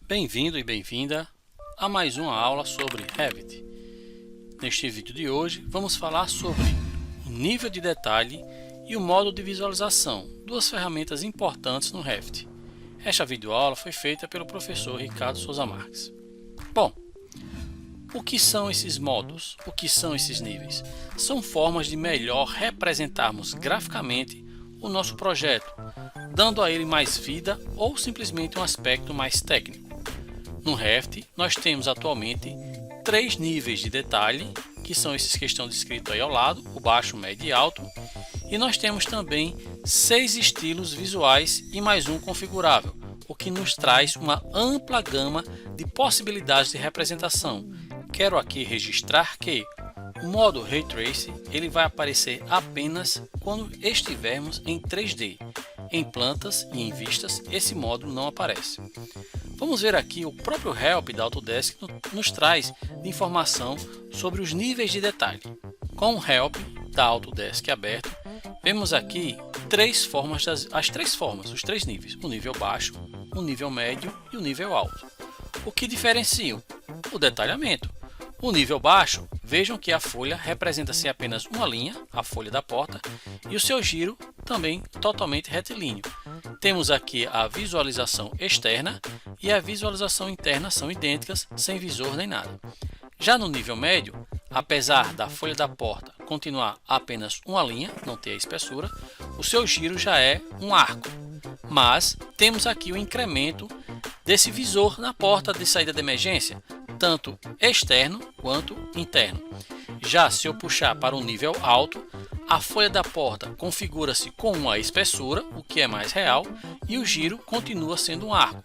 Bem-vindo e bem-vinda a mais uma aula sobre Revit. Neste vídeo de hoje vamos falar sobre o nível de detalhe e o modo de visualização, duas ferramentas importantes no Revit. Esta videoaula foi feita pelo professor Ricardo Souza Marques. Bom, o que são esses modos? O que são esses níveis? São formas de melhor representarmos graficamente o nosso projeto, dando a ele mais vida ou simplesmente um aspecto mais técnico. No Revit, nós temos atualmente 3 níveis de detalhe, que são esses que estão descritos aí ao lado, o baixo, médio e alto. E nós temos também 6 estilos visuais e mais um configurável, o que nos traz uma ampla gama de possibilidades de representação. Quero aqui registrar que o modo Ray Tracing ele vai aparecer apenas quando estivermos em 3D. Em plantas e em vistas, esse modo não aparece. Vamos ver aqui o próprio Help da Autodesk nos traz de informação sobre os níveis de detalhe. Com o Help da Autodesk aberto, vemos aqui as três formas, os 3 níveis, o nível baixo, o nível médio e o nível alto. O que diferenciam? O detalhamento. O nível baixo, vejam que a folha representa-se apenas uma linha, a folha da porta, e o seu giro também totalmente retilíneo. Temos aqui a visualização externa e a visualização interna são idênticas, sem visor nem nada. Já no nível médio, apesar da folha da porta continuar apenas uma linha, não ter a espessura, o seu giro já é um arco. Mas temos aqui o incremento desse visor na porta de saída de emergência, tanto externo quanto interno. Já se eu puxar para o nível alto, a folha da porta configura-se com uma espessura, o que é mais real, e o giro continua sendo um arco.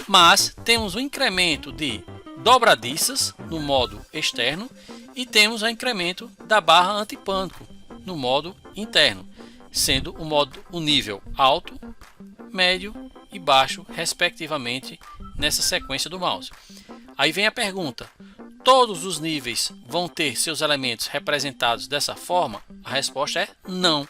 Mas temos um incremento de dobradiças no modo externo e temos o incremento da barra antipânico no modo interno, sendo o nível alto, médio e baixo, respectivamente, nessa sequência do mouse. Aí vem a pergunta: todos os níveis vão ter seus elementos representados dessa forma? A resposta é não.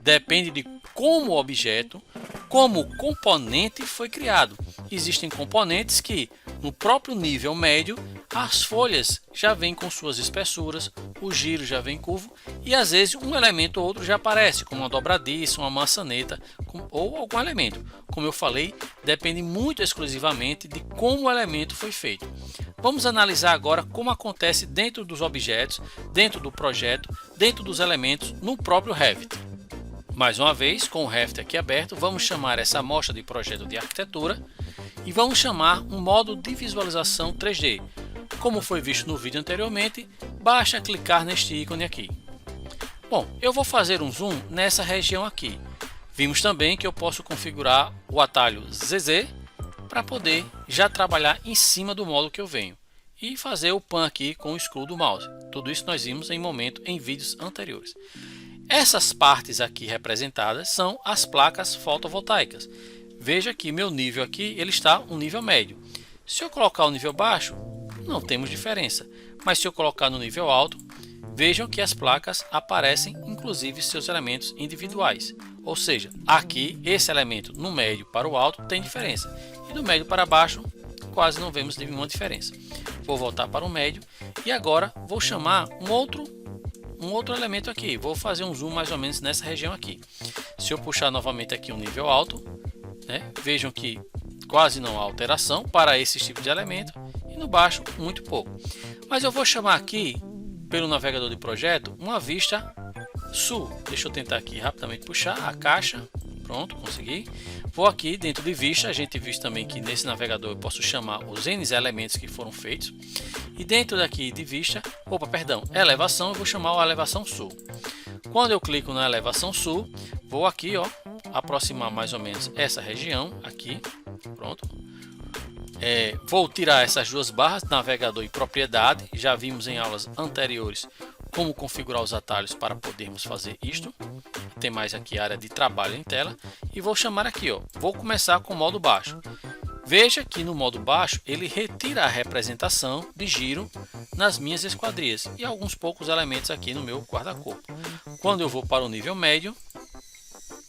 Depende de como o objeto, como o componente foi criado. Existem componentes que, no próprio nível médio, as folhas já vêm com suas espessuras, o giro já vem curvo e às vezes um elemento ou outro já aparece, como uma dobradiça, uma maçaneta ou algum elemento. Como eu falei, depende muito exclusivamente de como o elemento foi feito. Vamos analisar agora como acontece dentro dos objetos, dentro do projeto, dentro dos elementos no próprio Revit. Mais uma vez, com o Revit aqui aberto, vamos chamar essa amostra de projeto de arquitetura e vamos chamar um modo de visualização 3D. Como foi visto no vídeo anteriormente, basta clicar neste ícone aqui. Bom, eu vou fazer um zoom nessa região aqui. Vimos também que eu posso configurar o atalho ZZ para poder já trabalhar em cima do modo que eu venho e fazer o pan aqui com o scroll do mouse. Tudo isso nós vimos em vídeos anteriores. Essas partes aqui representadas são as placas fotovoltaicas. Veja que meu nível aqui ele está um nível médio. Se eu colocar o nível baixo, não temos diferença, mas se eu colocar no nível alto, vejam que as placas aparecem inclusive seus elementos individuais. Ou seja, aqui esse elemento no médio para o alto tem diferença e do médio para baixo quase não vemos nenhuma diferença. Vou voltar para o médio e agora vou chamar um outro elemento aqui. Vou fazer um zoom mais ou menos nessa região aqui. Se eu puxar novamente aqui um nível alto, vejam que quase não há alteração para esse tipo de elemento e no baixo muito pouco. Mas eu vou chamar aqui pelo navegador de projeto uma vista sul. Deixa eu tentar aqui rapidamente puxar a caixa. Pronto, consegui. Vou aqui dentro de vista. A gente viu também que nesse navegador eu posso chamar os N elementos que foram feitos. E dentro daqui de vista, elevação, eu vou chamar a elevação sul. Quando eu clico na elevação sul, vou aqui, aproximar mais ou menos essa região aqui. Pronto. Vou tirar essas duas barras, navegador e propriedade. Já vimos em aulas anteriores como configurar os atalhos para podermos fazer isto. Tem mais aqui a área de trabalho em tela. E vou chamar aqui, vou começar com o modo baixo. Veja que no modo baixo ele retira a representação de giro nas minhas esquadrias e alguns poucos elementos aqui no meu guarda-corpo. Quando eu vou para o nível médio,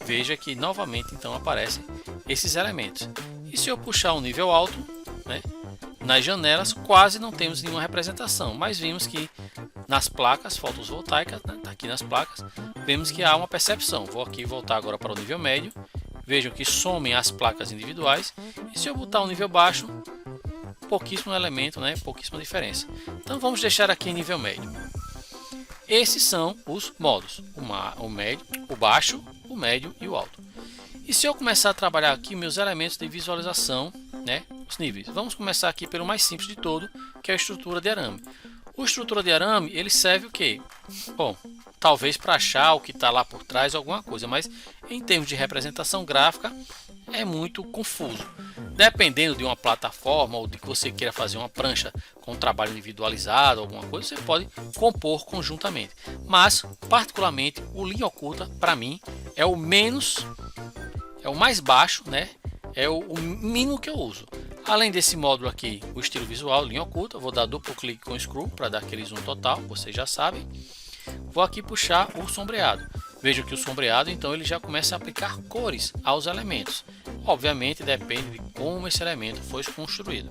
veja que novamente então aparecem esses elementos. E se eu puxar um nível alto, né? Nas janelas quase não temos nenhuma representação, mas vimos que nas placas fotovoltaicas, né, aqui nas placas, vemos que há uma percepção. Vou aqui voltar agora para o nível médio. Vejam que somem as placas individuais. E se eu botar um nível baixo, pouquíssimo elemento, né, pouquíssima diferença. Então vamos deixar aqui em nível médio. Esses são os modos: o médio, o baixo, o médio e o alto. E se eu começar a trabalhar aqui meus elementos de visualização, né, os níveis. Vamos começar aqui pelo mais simples de todo, que é a estrutura de arame. O estrutura de arame, ele serve o quê? Bom, talvez para achar o que está lá por trás, alguma coisa, mas em termos de representação gráfica é muito confuso. Dependendo de uma plataforma ou de que você queira fazer uma prancha com um trabalho individualizado, alguma coisa, você pode compor conjuntamente. Mas, particularmente, o linha oculta, para mim, é o mais baixo, né? É o mínimo que eu uso. Além desse módulo aqui, o estilo visual, linha oculta, vou dar duplo clique com o Screw para dar aquele zoom total, vocês já sabem. Vou aqui puxar o sombreado. Vejam que o sombreado, então, ele já começa a aplicar cores aos elementos. Obviamente, depende de como esse elemento foi construído.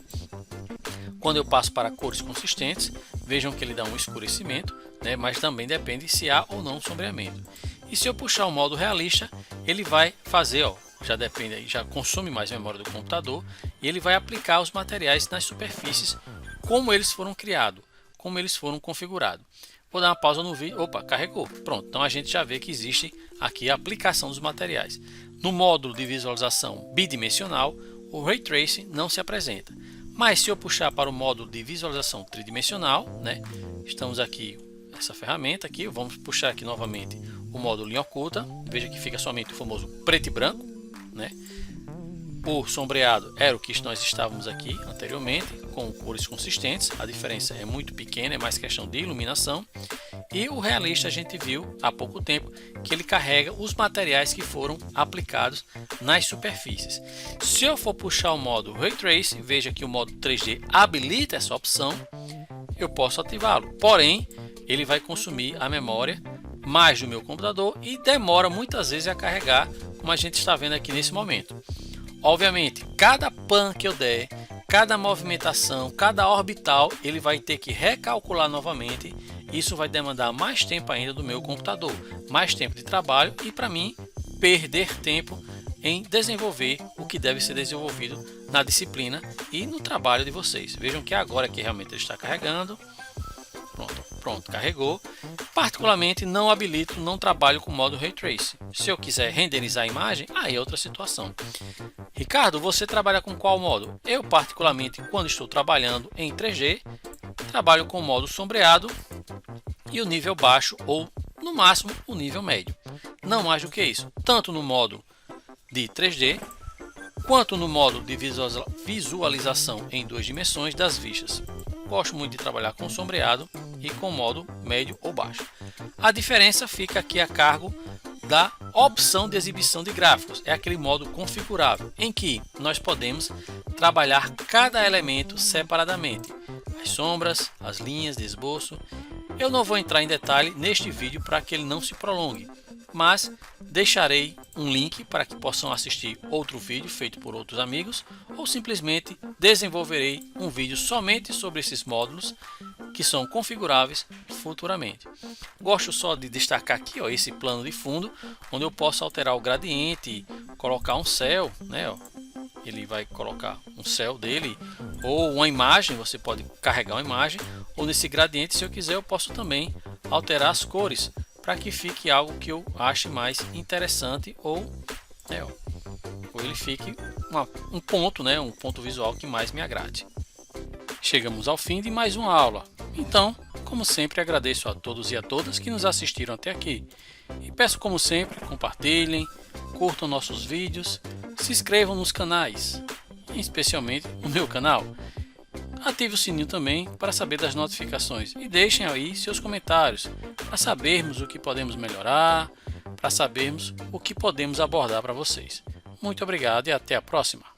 Quando eu passo para cores consistentes, vejam que ele dá um escurecimento, né? Mas também depende se há ou não sombreamento. E se eu puxar o modo realista, ele vai fazer, ó, já depende, já consome mais memória do computador, e ele vai aplicar os materiais nas superfícies como eles foram criados, como eles foram configurados. Vou dar uma pausa no vídeo. Opa, carregou. Pronto, então a gente já vê que existe aqui a aplicação dos materiais. No módulo de visualização bidimensional, o Ray Tracing não se apresenta. Mas se eu puxar para o módulo de visualização tridimensional, né, estamos aqui, essa ferramenta aqui, vamos puxar aqui novamente o módulo linha oculta. Veja que fica somente o famoso preto e branco, né? O sombreado era o que nós estávamos aqui anteriormente, com cores consistentes. A diferença é muito pequena, é mais questão de iluminação. E o realista a gente viu há pouco tempo que ele carrega os materiais que foram aplicados nas superfícies. Se eu for puxar o modo Ray Tracing, veja que o modo 3D habilita essa opção, eu posso ativá-lo. Porém, ele vai consumir a memória mais do meu computador e demora muitas vezes a carregar, como a gente está vendo aqui nesse momento. Obviamente, cada pan que eu der, cada movimentação, cada orbital, ele vai ter que recalcular novamente. Isso vai demandar mais tempo ainda do meu computador, mais tempo de trabalho e, para mim, perder tempo em desenvolver o que deve ser desenvolvido na disciplina e no trabalho de vocês. Vejam que agora que realmente ele está carregando. Pronto, carregou. Particularmente não habilito, não trabalho com o modo Ray Tracing. Se eu quiser renderizar a imagem, aí é outra situação. Ricardo, você trabalha com qual modo? Eu particularmente, quando estou trabalhando em 3D, trabalho com o modo sombreado e o nível baixo ou no máximo o nível médio. Não mais do que isso, tanto no modo de 3D quanto no modo de visualização em 2 dimensões das vistas. Gosto muito de trabalhar com sombreado e com modo médio ou baixo. A diferença fica aqui a cargo da opção de exibição de gráficos. É aquele modo configurável em que nós podemos trabalhar cada elemento separadamente. As sombras, as linhas de esboço. Eu não vou entrar em detalhe neste vídeo para que ele não se prolongue, mas deixarei um link para que possam assistir outro vídeo feito por outros amigos, ou simplesmente desenvolverei um vídeo somente sobre esses módulos que são configuráveis futuramente. Gosto só de destacar aqui, ó, esse plano de fundo, onde eu posso alterar o gradiente, colocar um céu, né, ó. Ele vai colocar um céu dele, ou uma imagem, você pode carregar uma imagem, ou nesse gradiente, se eu quiser, eu posso também alterar as cores, para que fique algo que eu ache mais interessante, ou ele fique um ponto, né, um ponto visual que mais me agrade. Chegamos ao fim de mais uma aula. Então, como sempre, agradeço a todos e a todas que nos assistiram até aqui. E peço, como sempre, compartilhem, curtam nossos vídeos, se inscrevam nos canais, especialmente no meu canal. Ative o sininho também para saber das notificações e deixem aí seus comentários para sabermos o que podemos melhorar, para sabermos o que podemos abordar para vocês. Muito obrigado e até a próxima!